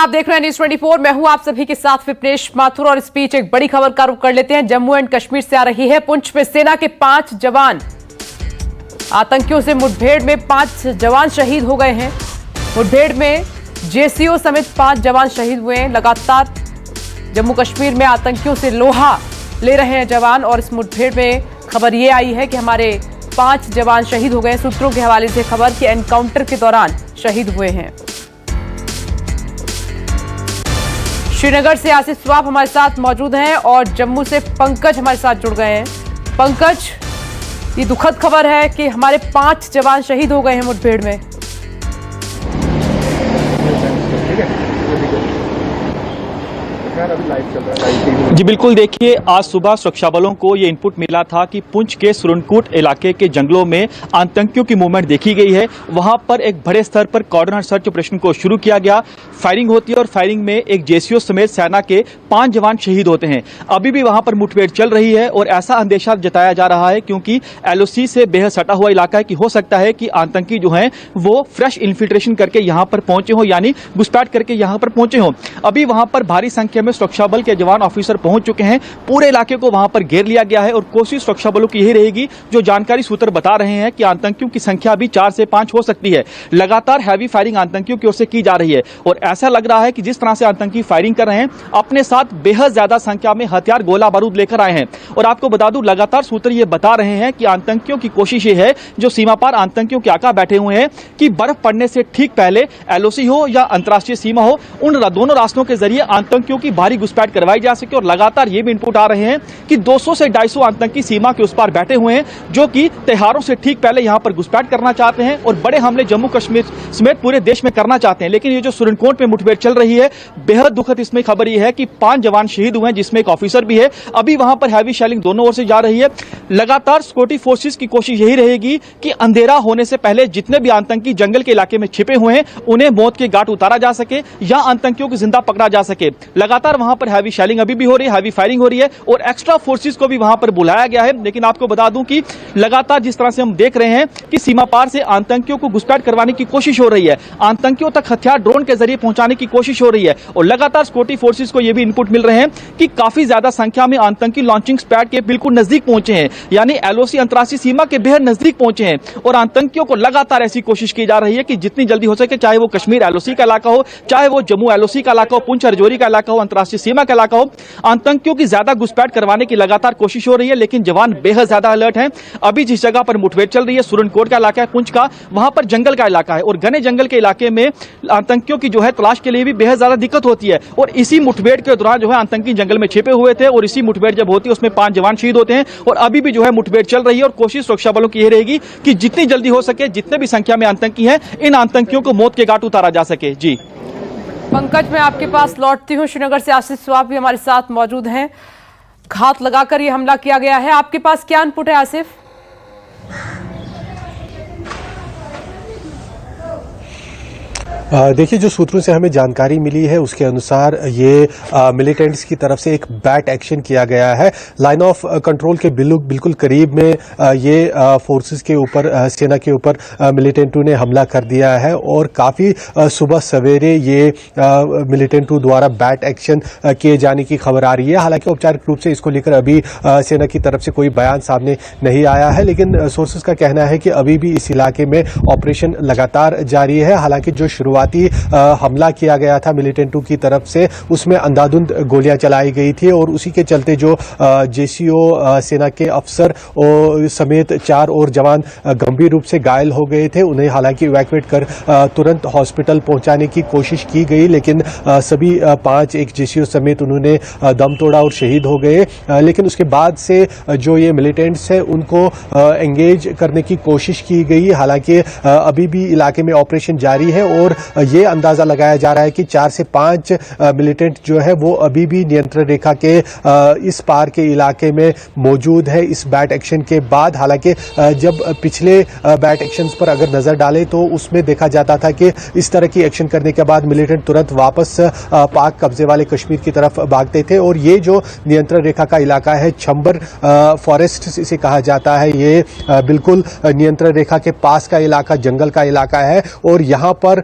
आप देख रहे हैं न्यूज़ 24। मैं हूं आप सभी के साथ विपनेश माथुर और इस बीच एक बड़ी खबर का रुख कर लेते हैं। जम्मू एंड कश्मीर से आ रही है। पुंछ में सेना के 5 जवान आतंकियों से मुठभेड़ में 5 जवान शहीद हो गए हैं। मुठभेड़ में जेसीओ समेत 5 जवान शहीद हुए हैं। लगातार जम्मू कश्मीर में आतंकियों से लोहा ले रहे हैं जवान और इस मुठभेड़ में खबर ये आई है कि हमारे 5 जवान शहीद हो गए। सूत्रों के हवाले से खबर कि एनकाउंटर के दौरान शहीद हुए हैं। श्रीनगर से आसिफ स्वाब हमारे साथ मौजूद हैं और जम्मू से पंकज हमारे साथ जुड़ गए हैं। पंकज, ये दुखद खबर है कि हमारे 5 जवान शहीद हो गए हैं मुठभेड़ में। जी बिल्कुल, देखिए आज सुबह सुरक्षा बलों को ये इनपुट मिला था कि पुंछ के सुरनकोट इलाके के जंगलों में आतंकियों की मूवमेंट देखी गई है। वहां पर एक बड़े स्तर पर कॉर्डनर सर्च ऑपरेशन को शुरू किया गया। फायरिंग होती है और फायरिंग में एक जेसीओ समेत सेना के 5 जवान शहीद होते हैं। अभी भी वहां पर मुठभेड़ चल रही है और ऐसा अंदेशा जताया जा रहा है क्योंकि एलओसी से बेहद सटा हुआ इलाका है कि हो सकता है कि आतंकी जो हैं वो फ्रेश इन्फिल्ट्रेशन करके यहां पर पहुंचे हों, यानी घुसपैठ करके यहां पर पहुंचे हों। अभी वहां पर भारी संख्या में सुरक्षा बल के जवान ऑफिसर पहुंच चुके हैं। पूरे इलाके को वहां पर घेर लिया गया है और कोशिश सुरक्षा बलों की यही रहेगी, जो जानकारी सूत्र बता रहे हैं कि आतंकियों की संख्या भी 4 से 5 हो सकती है। लगातार हैवी फायरिंग आतंकियों की ओर से की जा रही है और ऐसा लग रहा है कि जिस तरह से आतंकी फायरिंग कर रहे हैं अपने साथ बेहद ज्यादा संख्या में हथियार गोला बारूद लेकर आए हैं। और आपको बता दूं, लगातार सूत्र ये बता रहे हैं कि आतंकियों की कोशिश ये है, जो सीमा पार आतंकियों के आका बैठे हुए हैं, कि बर्फ पड़ने से ठीक पहले एलओसी हो या अंतर्राष्ट्रीय सीमा हो, उन दोनों रास्तों के जरिए आतंकियों की भारी घुसपैठ करवाई जा सके। और लगातार ये भी इनपुट आ रहे हैं कि 200 से 250 आतंकी सीमा के उस पार बैठे हुए हैं, जो कि त्योहारों से ठीक पहले यहां पर घुसपैठ करना चाहते हैं और बड़े हमले जम्मू कश्मीर समेत पूरे देश में करना चाहते हैं। लेकिन ये जो सुरनकोट में मुठभेड़ चल रही है, बेहद दुखद इसमें खबर यह है कि 5 जवान शहीद हुए हैं, जिसमें एक ऑफिसर भी है। अभी वहां पर हैवी शेलिंग दोनों ओर से जा रही है। लगातार सिक्योरिटी फोर्सेस की कोशिश यही रहेगी कि अंधेरा होने से पहले जितने भी आतंकी जंगल के इलाके में छिपे हुए हैं उन्हें मौत के घाट उतारा जा सके या आतंकियों को जिंदा पकड़ा जा सके। लगातार वहां पर हैवी शेलिंग अभी भी हो रही है, हैवी फायरिंग हो रही है और एक्स्ट्रा फोर्सेस को भी वहां पर बुलाया गया है। लेकिन आपको बता दूं कि लगातार जिस तरह से हम देख रहे हैं कि सीमा पार से आतंकियों को घुसपैठ करवाने की कोशिश हो रही है, आतंकियों तक हथियार ड्रोन के जरिए पहुंचाने की कोशिश हो रही है और लगातार सिक्योरिटी फोर्सेस को यह भी इनपुट मिल रहे हैं कि काफी ज्यादा संख्या में आतंकी लॉन्चिंग पैड के बिल्कुल नजदीक पहुंचे हैं, यानी एलओसी अंतर्राष्ट्रीय सीमा के बेहद नजदीक पहुंचे हैं। और आतंकियों को लगातार ऐसी कोशिश की जा रही है कि जितनी जल्दी हो सके, चाहे वो कश्मीर एलओसी का इलाका हो, चाहे वो जम्मू एलओसी का इलाका हो, पुंछ राजौरी का इलाका हो, अंतर्राष्ट्रीय सीमा का इलाका हो, आतंकियों की ज्यादा घुसपैठ करवाने की लगातार कोशिश हो रही है। लेकिन जवान बेहद ज्यादा अलर्ट हैं। अभी जिस जगह पर मुठभेड़ चल रही है, सुरनकोट का इलाका है, पुंछ का, वहां पर जंगल का इलाका है और घने जंगल के इलाके में आतंकियों की जो है तलाश के लिए भी बेहद ज्यादा दिक्कत होती है। और इसी मुठभेड़ के दौरान जो है आतंकी जंगल में छिपे हुए थे और इसी मुठभेड़ जब होती है उसमें 5 जवान शहीद होते हैं। और अभी भी जो है मुठभेड़ चल रही है और कोशिश सुरक्षा बलों की यह रहेगी कि जितनी जल्दी हो सके, जितने भी संख्या में आतंकी हैं, इन आतंकियों को मौत के घाट उतारा जा सके। जी पंकज, मैं आपके पास लौटती हूँ। श्रीनगर से आसिफ स्वाब भी हमारे साथ मौजूद हैं। घात लगाकर यह हमला किया गया है, आपके पास क्या इनपुट है आसिफ? देखिए, जो सूत्रों से हमें जानकारी मिली है उसके अनुसार ये मिलिटेंट्स की तरफ से एक बैट एक्शन किया गया है। लाइन ऑफ कंट्रोल के बिल्कुल करीब में ये फोर्सेस के ऊपर, सेना के ऊपर मिलिटेंटों ने हमला कर दिया है और काफ़ी सुबह सवेरे ये मिलिटेंटों द्वारा बैट एक्शन किए जाने की खबर आ रही है। हालांकि औपचारिक रूप से इसको लेकर अभी सेना की तरफ से कोई बयान सामने नहीं आया है, लेकिन सोर्सेस का कहना है कि अभी भी इस इलाके में ऑपरेशन लगातार जारी है। हालांकि जो शुरुआती हमला किया गया था मिलिटेंटों की तरफ से, उसमें अंधाधुंध गोलियां चलाई गई थी और उसी के चलते जो जेसीओ सेना के अफसर समेत 4 और जवान गंभीर रूप से घायल हो गए थे। उन्हें हालांकि इवैक्यूएट कर तुरंत हॉस्पिटल पहुंचाने की कोशिश की गई, लेकिन सभी 5 एक जेसीओ समेत उन्होंने दम तोड़ा और शहीद हो गए। लेकिन उसके बाद से जो ये मिलिटेंट्स है उनको एंगेज करने की कोशिश की गई। हालांकि अभी भी इलाके में ऑपरेशन जारी है और ये अंदाजा लगाया जा रहा है कि 4 से 5 मिलिटेंट जो है वो अभी भी नियंत्रण रेखा के इस पार के इलाके में मौजूद है इस बैट एक्शन के बाद। हालांकि जब पिछले बैट एक्शंस पर अगर नजर डालें तो उसमें देखा जाता था कि इस तरह की एक्शन करने के बाद मिलिटेंट तुरंत वापस पाक कब्जे वाले कश्मीर की तरफ भागते थे। और ये जो नियंत्रण रेखा का इलाका है, छंबर फॉरेस्ट इसे कहा जाता है, ये बिल्कुल नियंत्रण रेखा के पास का इलाका, जंगल का इलाका है और यहाँ पर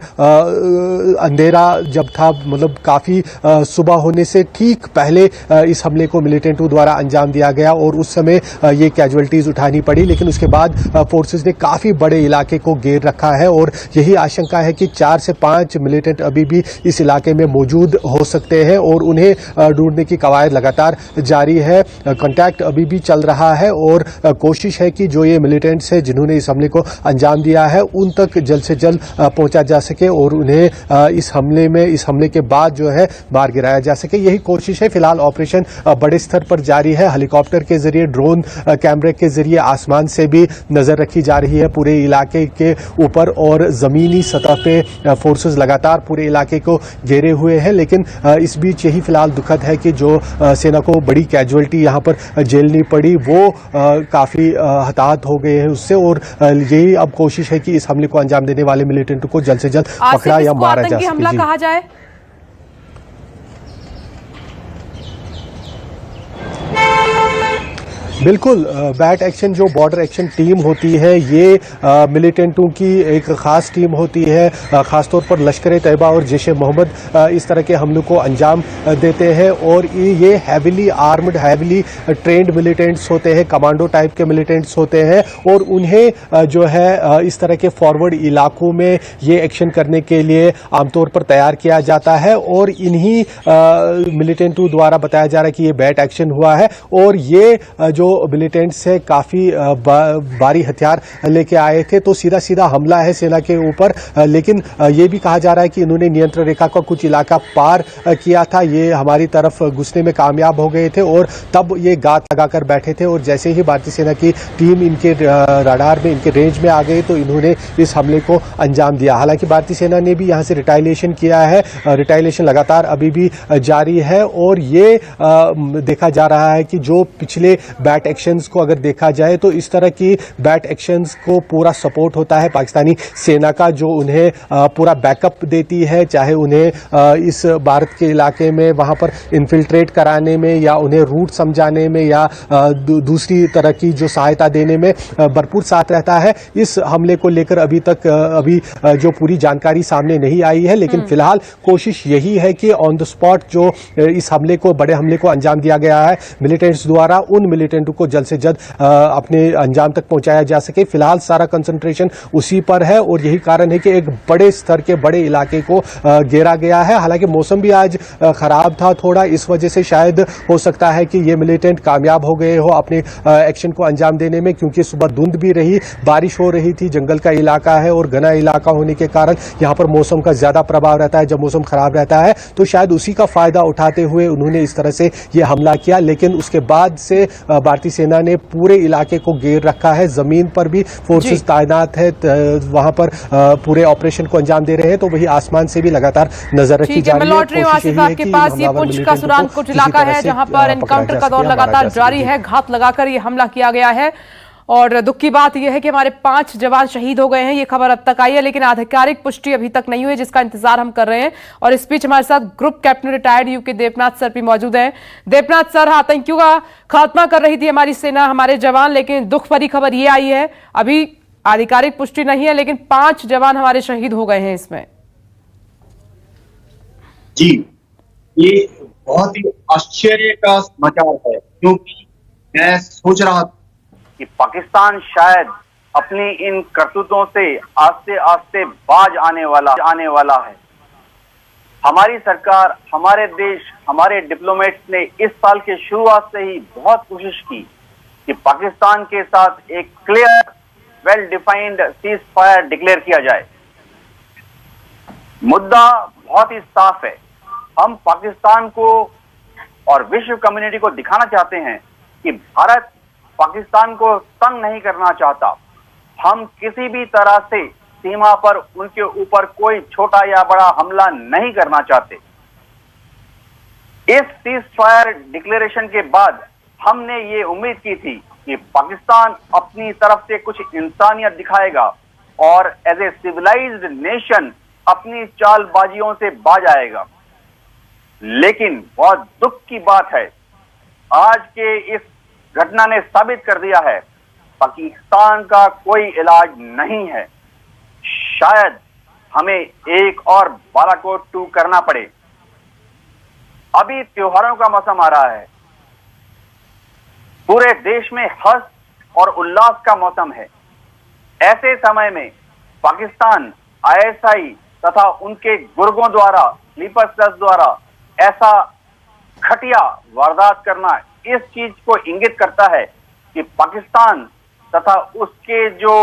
अंधेरा जब था, मतलब काफी सुबह होने से ठीक पहले इस हमले को मिलिटेंटों द्वारा अंजाम दिया गया और उस समय ये कैजुअलिटीज उठानी पड़ी। लेकिन उसके बाद फोर्सेस ने काफी बड़े इलाके को घेर रखा है और यही आशंका है कि 4 से 5 मिलिटेंट अभी भी इस इलाके में मौजूद हो सकते हैं और उन्हें ढूंढने की कवायद लगातार जारी है। कांटेक्ट अभी भी चल रहा है और कोशिश है कि जो ये मिलिटेंट्स हैं जिन्होंने इस हमले को अंजाम दिया है उन तक जल्द से जल्द पहुंचा जा सके और उन्हें इस हमले के बाद जो है मार गिराया जा सके। यही कोशिश है। फिलहाल ऑपरेशन बड़े स्तर पर जारी है। हेलीकॉप्टर के जरिए, ड्रोन कैमरे के जरिए आसमान से भी नजर रखी जा रही है पूरे इलाके के ऊपर और जमीनी सतह पे फोर्सेस लगातार पूरे इलाके को घेरे हुए हैं। लेकिन इस बीच यही फिलहाल दुखद है कि जो सेना को बड़ी कैजुअलिटी यहां पर झेलनी पड़ी वो काफी हताहत हो गए हैं उससे और यही अब कोशिश है कि इस हमले को अंजाम देने वाले मिलिटेंट को जल्द से जल्द पकड़ा या मारा जा सके। हमला कहा जाए बिल्कुल, बैट एक्शन जो बॉर्डर एक्शन टीम होती है ये मिलिटेंटों की एक खास टीम होती है। खासतौर पर लश्कर तैयबा और जैश ए मोहम्मद इस तरह के हमलों को अंजाम देते हैं और ये heavily armed, heavily trend militants होते हैं, कमांडो टाइप के मिलिटेंट्स होते हैं और उन्हें जो है इस तरह के फॉरवर्ड इलाकों में ये एक्शन करने के लिए आमतौर पर तैयार किया जाता है और इन्हीं मिलिटेंटों द्वारा बताया जा रहा है कि ये बैट एक्शन हुआ है और ये जो मिलिटेंट्स है काफी भारी हथियार लेके आए थे तो सीधा सीधा हमला है सेना के ऊपर। लेकिन ये भी कहा जा रहा है कि इन्होंने नियंत्रण रेखा का कुछ इलाका पार किया था, ये हमारी तरफ घुसने में कामयाब हो गए थे और तब ये गात लगाकर बैठे थे और जैसे ही भारतीय सेना की टीम इनके रडार में, इनके रेंज में आ गई तो इन्होंने इस हमले को अंजाम दिया। हालांकि भारतीय सेना ने भी यहां से रिटाइलेशन किया है। रिटाइलेशन लगातार अभी भी जारी है और ये देखा जा रहा है कि जो पिछले बैट एक्शंस को अगर देखा जाए तो इस तरह की बैट एक्शंस को पूरा सपोर्ट होता है पाकिस्तानी सेना का, जो उन्हें पूरा बैकअप देती है, चाहे उन्हें इस भारत के इलाके में वहां पर इन्फिल्ट्रेट कराने में या उन्हें रूट समझाने में या दूसरी तरह की जो सहायता देने में भरपूर साथ रहता है। इस हमले को लेकर अभी तक जो पूरी जानकारी सामने नहीं आई है, लेकिन फिलहाल कोशिश यही है कि ऑन द स्पॉट जो इस हमले को, बड़े हमले को अंजाम दिया गया है मिलिटेंट्स द्वारा, उन मिलिटेंट को जल्द से जल्द अपने अंजाम तक पहुंचाया जा सके। फिलहाल सारा कंसंट्रेशन उसी पर है और यही कारण है कि एक बड़े स्तर के बड़े इलाके को घेरा गया है। हालांकि मौसम भी आज खराब था थोड़ा, इस वजह से शायद हो सकता है कि ये मिलिटेंट कामयाब हो गए हो अपने एक्शन को अंजाम देने में, क्योंकि सुबह धुंध भी रही, बारिश हो रही थी, जंगल का इलाका है और घना इलाका होने के कारण यहां पर मौसम का ज्यादा प्रभाव रहता है। जब मौसम खराब रहता है तो शायद उसी का फायदा उठाते हुए उन्होंने इस तरह से यह हमला किया। लेकिन उसके बाद से भारतीय सेना ने पूरे इलाके को घेर रखा है, जमीन पर भी फोर्सेस तैनात है, वहां पर पूरे ऑपरेशन को अंजाम दे रहे हैं, तो वही आसमान से भी लगातार नजर रखी जा रही है। कोशिश यही है कि पास ये पुंछ का सुरानकोट इलाका है जहां पर एनकाउंटर का दौर लगातार जारी है, घात लगाकर ये हमला किया गया है और दुख की बात यह है कि हमारे 5 जवान शहीद हो गए हैं। ये खबर अब तक आई है लेकिन आधिकारिक पुष्टि अभी तक नहीं हुई, जिसका इंतजार हम कर रहे हैं। और इस बीच हमारे साथ group captain retired UK Devnath sir भी मौजूद हैं। देवनाथ सर, आतंकियों का खात्मा कर रही थी हमारी सेना, हमारे जवान, लेकिन दुख भरी खबर ये आई है, अभी आधिकारिक पुष्टि नहीं है लेकिन 5 जवान हमारे शहीद हो गए हैं इसमें। जी, ये बहुत ही आश्चर्य का समाचार है, क्योंकि मैं सोच रहा था कि पाकिस्तान शायद अपनी इन करतूतों से आस्ते आस्ते बाज आने वाला है। हमारी सरकार, हमारे देश, हमारे डिप्लोमेट्स ने इस साल के शुरुआत से ही बहुत कोशिश की कि पाकिस्तान के साथ एक clear, well defined cease fire declare किया जाए। मुद्दा बहुत ही साफ है। हम पाकिस्तान को और विश्व कम्युनिटी को दिखाना चाहते हैं कि भारत पाकिस्तान को तंग नहीं करना चाहता। हम किसी भी तरह से सीमा पर उनके ऊपर कोई छोटा या बड़ा हमला नहीं करना चाहते। इस सीज फायर डिक्लेरेशन के बाद हमने ये उम्मीद की थी कि पाकिस्तान अपनी तरफ से कुछ इंसानियत दिखाएगा और एज ए सिविलाइज्ड नेशन अपनी चालबाजियों से बाज आएगा। लेकिन बहुत दुख की बात है, आज के इस घटना ने साबित कर दिया है पाकिस्तान का कोई इलाज नहीं है। शायद हमें एक और बालाकोट 2 करना पड़े। अभी त्योहारों का मौसम आ रहा है, पूरे देश में हर्ष और उल्लास का मौसम है। ऐसे समय में पाकिस्तान आईएसआई तथा उनके गुर्गों द्वारा, स्लीपर सेल्स द्वारा ऐसा घटिया वारदात करना इस चीज को इंगित करता है कि पाकिस्तान तथा उसके जो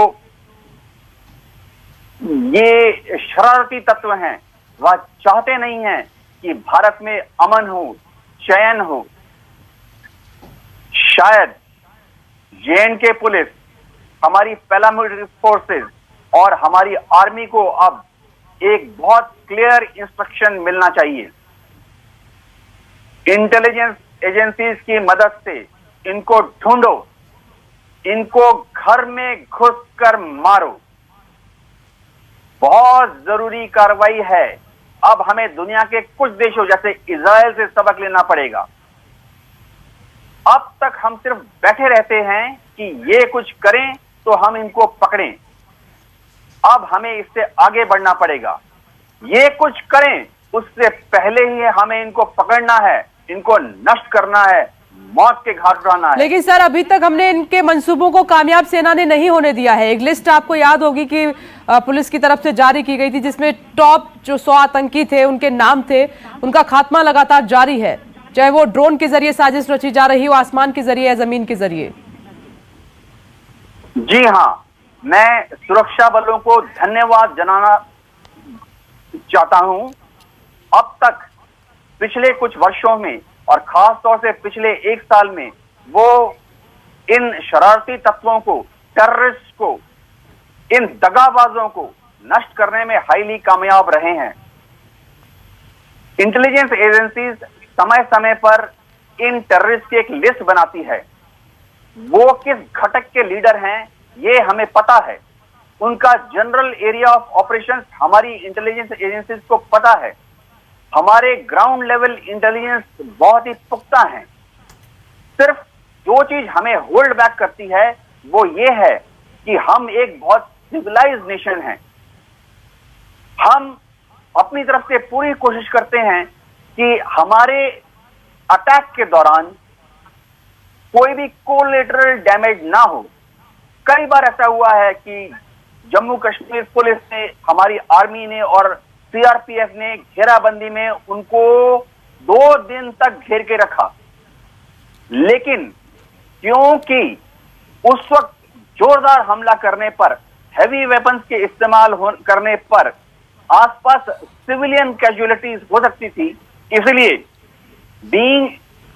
ये शरारती तत्व हैं वह चाहते नहीं हैं कि भारत में अमन हो, चैन हो। शायद जेएनके पुलिस, हमारी पैरामिलिट्री फोर्सेस और हमारी आर्मी को अब एक बहुत क्लियर इंस्ट्रक्शन मिलना चाहिए। इंटेलिजेंस एजेंसीज की मदद से इनको ढूंढो, इनको घर में घुसकर मारो। बहुत जरूरी कार्रवाई है। अब हमें दुनिया के कुछ देशों जैसे इजराइल से सबक लेना पड़ेगा। अब तक हम सिर्फ बैठे रहते हैं कि ये कुछ करें तो हम इनको पकड़ें। अब हमें इससे आगे बढ़ना पड़ेगा। ये कुछ करें उससे पहले ही हमें इनको पकड़ना है, इनको नष्ट करना है, मौत के घाट उठाना है। लेकिन सर, अभी तक हमने इनके मंसूबों को कामयाब सेना ने नहीं होने दिया है। एक लिस्ट आपको याद होगी कि पुलिस की तरफ से जारी की गई थी, जिसमें टॉप जो 100 आतंकी थे उनके नाम थे। उनका खात्मा लगातार जारी है, चाहे वो ड्रोन के जरिए साजिश रची जा रही हो, आसमान के जरिए या जमीन के जरिए। जी हाँ, मैं सुरक्षा बलों को धन्यवाद जनाना चाहता हूं। अब तक पिछले कुछ वर्षों में और खास तौर से पिछले 1 साल में वो इन शरारती तत्वों को, टेररिस्ट को, इन दगाबाजों को नष्ट करने में हाईली कामयाब रहे हैं। इंटेलिजेंस एजेंसीज समय समय पर इन टेररिस्ट की एक लिस्ट बनाती है। वो किस घटक के लीडर हैं ये हमें पता है। उनका जनरल एरिया ऑफ ऑपरेशंस हमारी इंटेलिजेंस एजेंसीज को पता है। हमारे ग्राउंड लेवल इंटेलिजेंस बहुत ही पुख्ता है। सिर्फ जो चीज हमें होल्ड बैक करती है वो ये है कि हम एक बहुत सिविलाइज्ड नेशन हैं। हम अपनी तरफ से पूरी कोशिश करते हैं कि हमारे अटैक के दौरान कोई भी कोलेटरल डैमेज ना हो। कई बार ऐसा हुआ है कि जम्मू कश्मीर पुलिस ने, हमारी आर्मी ने और सीआरपीएफ ने घेराबंदी में उनको 2 दिन तक घेर के रखा, लेकिन क्योंकि उस वक्त जोरदार हमला करने पर, हैवी वेपन्स के इस्तेमाल करने पर आसपास सिविलियन कैजुअलिटीज हो सकती थी, इसलिए बीइंग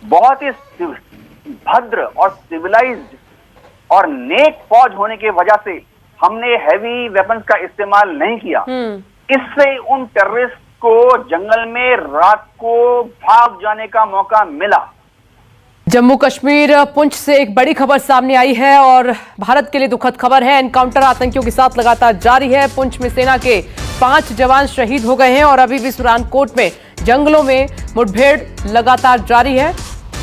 बहुत ही भद्र और सिविलाइज्ड और नेक फौज होने की वजह से हमने हैवी वेपन्स का इस्तेमाल नहीं किया। इससे उन टेररिस्ट को जंगल में रात को भाग जाने का मौका मिला। जम्मू कश्मीर पुंछ से एक बड़ी खबर सामने आई है और भारत के लिए दुखद खबर है। एनकाउंटर आतंकियों के साथ लगातार जारी है। पुंछ में सेना के 5 जवान शहीद हो गए हैं और अभी भी सुरानकोट में जंगलों में मुठभेड़ लगातार जारी है।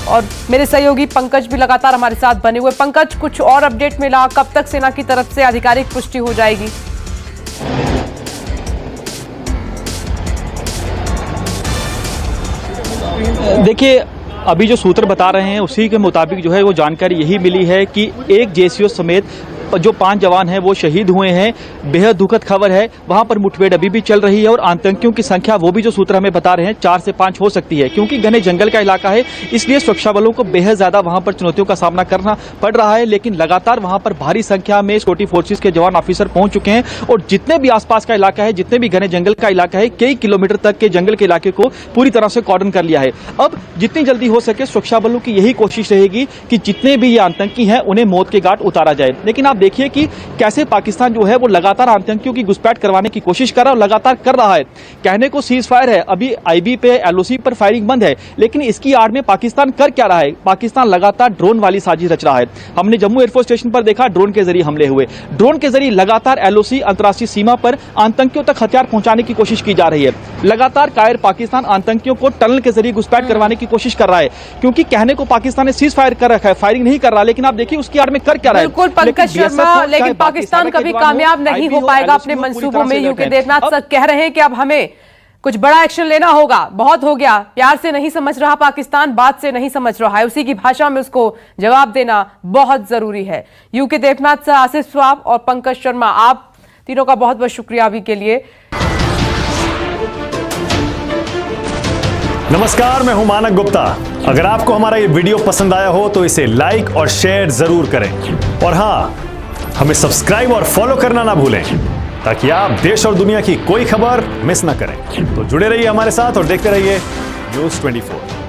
और मेरे सहयोगी पंकज भी लगातार हमारे साथ बने हुए। पंकज, कुछ और अपडेट मिला? कब तक सेना की तरफ से आधिकारिक पुष्टि हो जाएगी? देखिए, अभी जो सूत्र बता रहे हैं उसी के मुताबिक जो है वो जानकारी यही मिली है कि एक जेसीओ समेत जो 5 जवान हैं वो शहीद हुए हैं। बेहद दुखद खबर है। वहां पर मुठभेड़ अभी भी चल रही है और आतंकियों की संख्या वो भी जो सूत्र हमें बता रहे हैं 4 से 5 हो सकती है, क्योंकि घने जंगल का इलाका है, इसलिए सुरक्षा बलों को बेहद ज्यादा वहां पर चुनौतियों का सामना करना पड़ रहा है। लेकिन लगातार वहां पर भारी संख्या में सिक्योरिटी फोर्सेज के जवान ऑफिसर पहुंच चुके हैं और जितने भी आसपास का इलाका है, जितने भी घने जंगल का इलाका है, कई किलोमीटर तक के जंगल के इलाके को पूरी तरह से कॉर्डन कर लिया है। अब जितनी जल्दी हो सके सुरक्षा बलों की यही कोशिश रहेगी कि जितने भी ये आतंकी हैं उन्हें मौत के घाट उतारा जाए। लेकिन आप देखिए कि कैसे पाकिस्तान जो है वो लगातार आतंकियों की घुसपैठ करवाने की कोशिश कर रहा है और लगातार कर रहा है। कहने को सीज फायर है, अभी आईबी पे, एलओसी पर फायरिंग बंद है, लेकिन इसकी आड़ में पाकिस्तान कर क्या रहा है? पाकिस्तान लगातार ड्रोन वाली साजिश रच रहा है। हमने जम्मू एयरफोर्स स्टेशन पर देखा ड्रोन के जरिए हमले हुए। ड्रोन के जरिए लगातार एलओसी, अंतर्राष्ट्रीय सीमा पर आतंकियों तक हथियार पहुंचाने की कोशिश की जा रही है। लगातार कायर पाकिस्तान आतंकियों को टनल के जरिए घुसपैठ करवाने की कोशिश कर रहा है, क्योंकि कहने को पाकिस्तान ने सीज फायर कर रखा है, फायरिंग नहीं कर रहा, लेकिन आप देखिए उसकी आड़ में कर क्या रहा है। बिल्कुल पंकज, शर्मा, लेकिन पाकिस्तान कभी कामयाब नहीं हो पाएगा अपने मंसूबों में। यूके देवनाथ सर कह रहे हैं कि अब हमें कुछ बड़ा एक्शन लेना होगा, बहुत हो गया, प्यार से नहीं समझ रहा पाकिस्तान, बात से नहीं समझ रहा है, उसी की भाषा में उसको जवाब देना बहुत जरूरी है। यूके देवनाथ सर, आसिफ स्वाब और पंकज शर्मा, आप तीनों का बहुत बहुत शुक्रिया अभी के लिए। नमस्कार, मैं हूं मानक गुप्ता। अगर आपको हमारा ये वीडियो पसंद आया हो तो इसे लाइक और शेयर जरूर करें, और हां, हमें सब्सक्राइब और फॉलो करना ना भूलें ताकि आप देश और दुनिया की कोई खबर मिस ना करें। तो जुड़े रहिए हमारे साथ और देखते रहिए न्यूज़ 24।